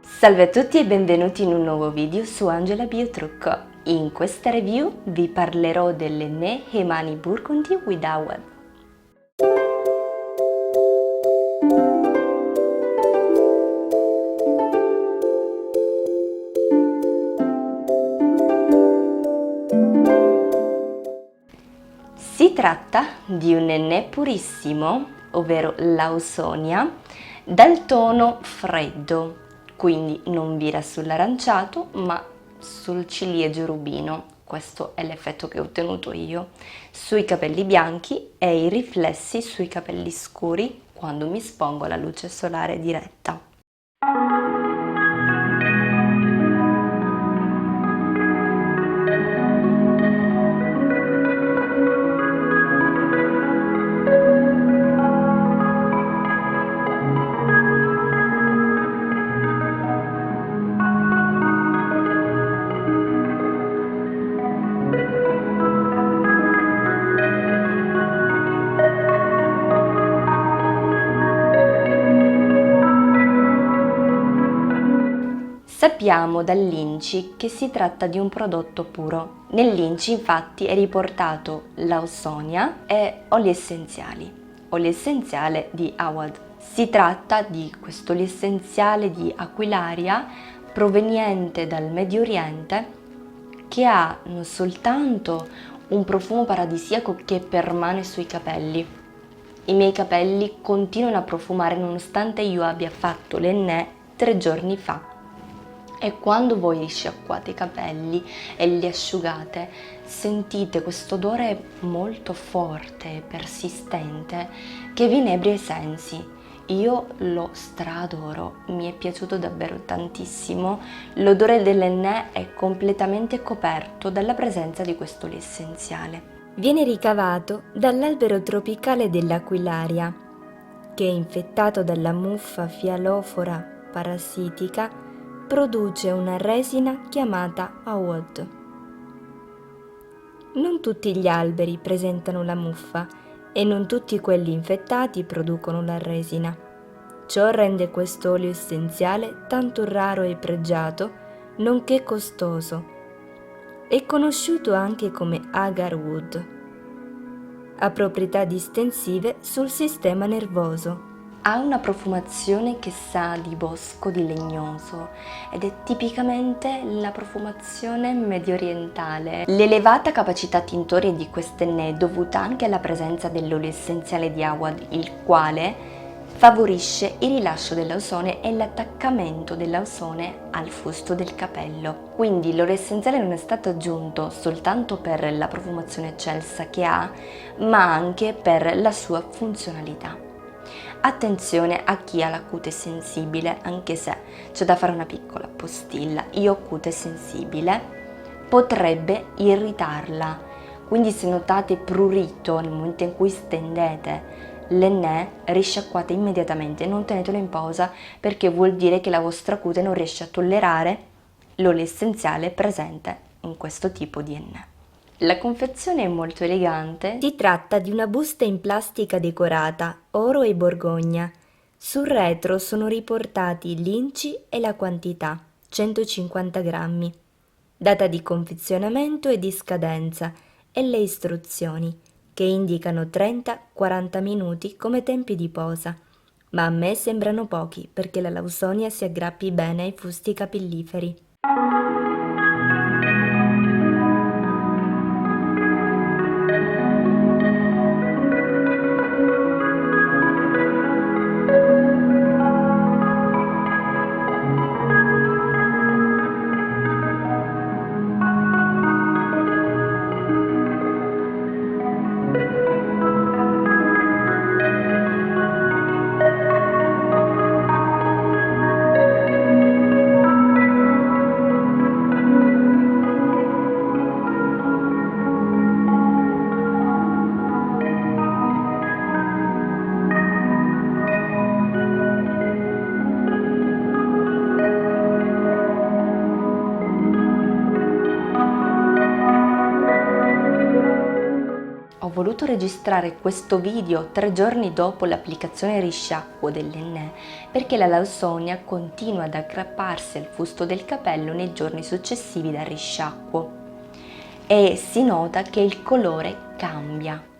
Salve a tutti e benvenuti in un nuovo video su Angela Biotrucco. In questa review vi parlerò dell'Enné Hemani Burgundy with Awad. Si tratta di un Enné purissimo, ovvero l'Ausonia, dal tono freddo, quindi non vira sull'aranciato ma sul ciliegio rubino. Questo è l'effetto che ho ottenuto io sui capelli bianchi e i riflessi sui capelli scuri quando mi espongo alla luce solare diretta. Sappiamo dall'INCI che si tratta di un prodotto puro. Nell'INCI infatti è riportato l'Ausonia e oli essenziale di Awad. Si tratta di questo olio essenziale di Aquilaria proveniente dal Medio Oriente che ha non soltanto un profumo paradisiaco che permane sui capelli. I miei capelli continuano a profumare nonostante io abbia fatto l'Enné 3 giorni fa. E quando voi risciacquate i capelli e li asciugate, sentite questo odore molto forte e persistente che vi inebria i sensi. Io lo stradoro, mi è piaciuto davvero tantissimo. L'odore dell'Enné è completamente coperto dalla presenza di questo olio essenziale. Viene ricavato dall'albero tropicale dell'Aquilaria, che infettato dalla muffa fialofora parassitica produce una resina chiamata Awad. Non tutti gli alberi presentano la muffa e non tutti quelli infettati producono la resina. Ciò rende questo olio essenziale tanto raro e pregiato, nonché costoso. È conosciuto anche come agarwood. Ha proprietà distensive sul sistema nervoso. Ha una profumazione che sa di bosco di legnoso ed è tipicamente la profumazione medio orientale. L'elevata capacità tintoria di quest'Enné è dovuta anche alla presenza dell'olio essenziale di Awad, il quale favorisce il rilascio dell'ausone e l'attaccamento dell'ausone al fusto del capello. Quindi l'olio essenziale non è stato aggiunto soltanto per la profumazione eccelsa che ha, ma anche per la sua funzionalità. Attenzione a chi ha la cute sensibile, anche se c'è da fare una piccola postilla. Io ho cute sensibile, potrebbe irritarla, quindi se notate prurito nel momento in cui stendete l'Enné, risciacquate immediatamente, non tenetelo in pausa perché vuol dire che la vostra cute non riesce a tollerare l'olio essenziale presente in questo tipo di Enné. La confezione è molto elegante. Si tratta di una busta in plastica decorata, oro e borgogna. Sul retro sono riportati l'INCI e la quantità, 150 grammi, data di confezionamento e di scadenza e le istruzioni, che indicano 30-40 minuti come tempi di posa, ma a me sembrano pochi perché la Lawsonia si aggrappi bene ai fusti capilliferi. voluto registrare questo video 3 giorni dopo l'applicazione risciacquo dell'Ennè perché la Lawsonia continua ad aggrapparsi al fusto del capello nei giorni successivi dal risciacquo e si nota che il colore cambia.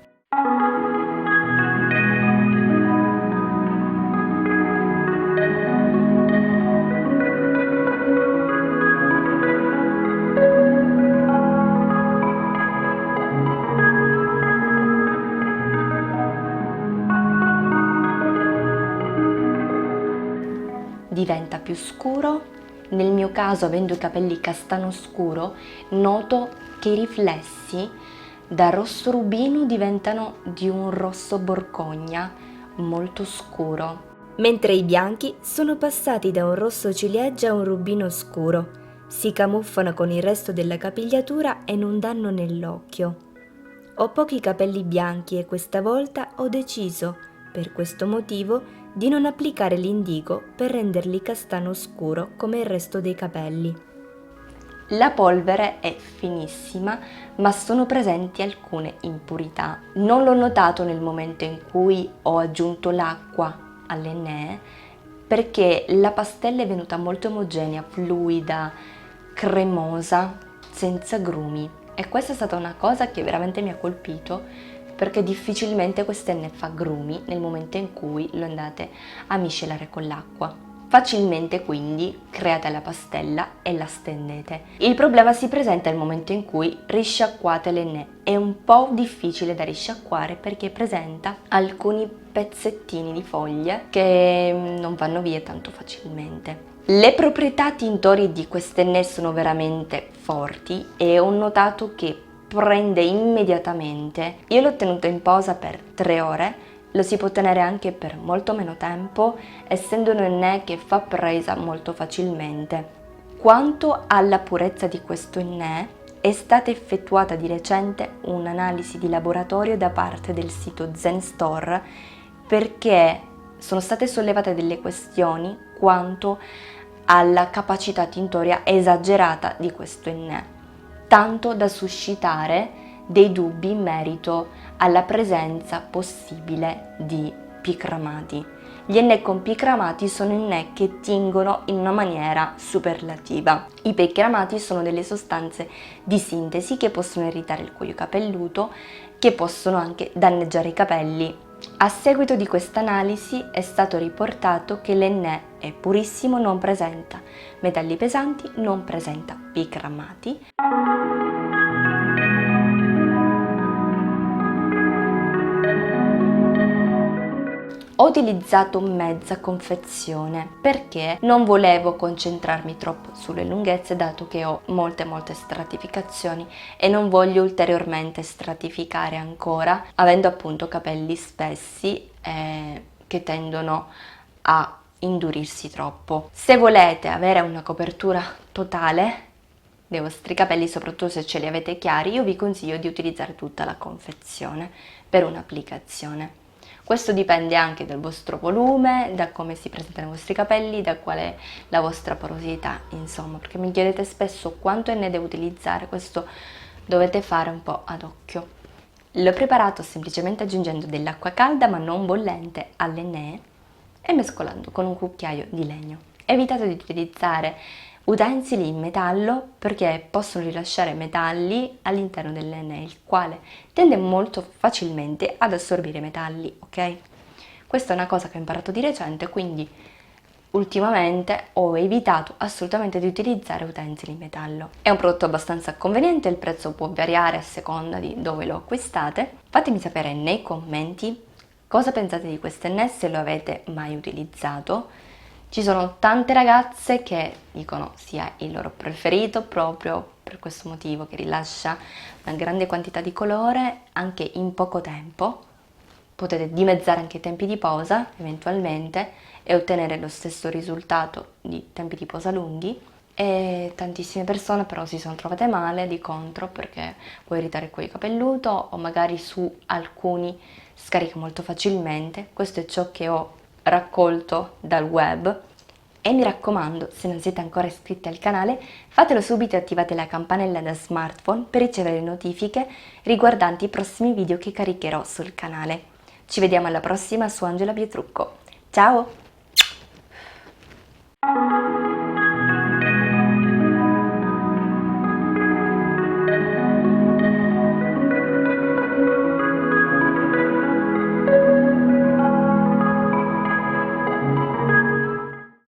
Diventa più scuro, nel mio caso avendo i capelli castano scuro, noto che i riflessi da rosso rubino diventano di un rosso borgogna molto scuro. Mentre i bianchi sono passati da un rosso ciliegia a un rubino scuro, si camuffano con il resto della capigliatura e non danno nell'occhio. Ho pochi capelli bianchi e questa volta ho deciso, per questo motivo, di non applicare l'indigo per renderli castano scuro come il resto dei capelli. La polvere è finissima, ma sono presenti alcune impurità. Non l'ho notato nel momento in cui ho aggiunto l'acqua all'Ennè, perché la pastella è venuta molto omogenea, fluida, cremosa, senza grumi. E questa è stata una cosa che veramente mi ha colpito, perché difficilmente quest'Ennè fa grumi nel momento in cui lo andate a miscelare con l'acqua. Facilmente quindi create la pastella e la stendete. Il problema si presenta nel momento in cui risciacquate l'Ennè. È un po' difficile da risciacquare perché presenta alcuni pezzettini di foglie che non vanno via tanto facilmente. Le proprietà tintorie di quest'Ennè sono veramente forti e ho notato che prende immediatamente. Io l'ho tenuto in posa per 3 ore, lo si può tenere anche per molto meno tempo, essendo un Ennè che fa presa molto facilmente. Quanto alla purezza di questo Ennè, è stata effettuata di recente un'analisi di laboratorio da parte del sito Zen Store perché sono state sollevate delle questioni quanto alla capacità tintoria esagerata di questo Ennè, tanto da suscitare dei dubbi in merito alla presenza possibile di picramati. Gli Ennè con picramati sono Ennè che tingono in una maniera superlativa. I picramati sono delle sostanze di sintesi che possono irritare il cuoio capelluto, che possono anche danneggiare i capelli. A seguito di questa analisi è stato riportato che l'Ennè è purissimo, non presenta metalli pesanti, non presenta picramati. Ho utilizzato mezza confezione perché non volevo concentrarmi troppo sulle lunghezze dato che ho molte stratificazioni e non voglio ulteriormente stratificare ancora, avendo appunto capelli spessi che tendono a indurirsi troppo. Se volete avere una copertura totale dei vostri capelli, soprattutto se ce li avete chiari, io vi consiglio di utilizzare tutta la confezione per un'applicazione. Questo dipende anche dal vostro volume, da come si presentano i vostri capelli, da qual è la vostra porosità, insomma, perché mi chiedete spesso quanto ne devo utilizzare, questo dovete fare un po' ad occhio. L'ho preparato semplicemente aggiungendo dell'acqua calda ma non bollente all'Ennè e mescolando con un cucchiaio di legno. Evitate di utilizzare utensili in metallo perché possono rilasciare metalli all'interno dell'Ennè, il quale tende molto facilmente ad assorbire metalli, ok? Questa è una cosa che ho imparato di recente, quindi ultimamente ho evitato assolutamente di utilizzare utensili in metallo. È un prodotto abbastanza conveniente, il prezzo può variare a seconda di dove lo acquistate. Fatemi sapere nei commenti cosa pensate di quest'Ennè, se lo avete mai utilizzato. Ci sono tante ragazze che dicono sia il loro preferito proprio per questo motivo, che rilascia una grande quantità di colore anche in poco tempo. Potete dimezzare anche i tempi di posa eventualmente e ottenere lo stesso risultato di tempi di posa lunghi, e tantissime persone però si sono trovate male di contro perché può irritare il cuoio capelluto o magari su alcuni scarica molto facilmente. Questo è ciò che ho raccolto dal web E mi raccomando, se non siete ancora iscritti al canale, fatelo subito e attivate la campanella da smartphone per ricevere notifiche riguardanti i prossimi video che caricherò sul canale. Ci vediamo alla prossima su Angela Bietrucco. Ciao!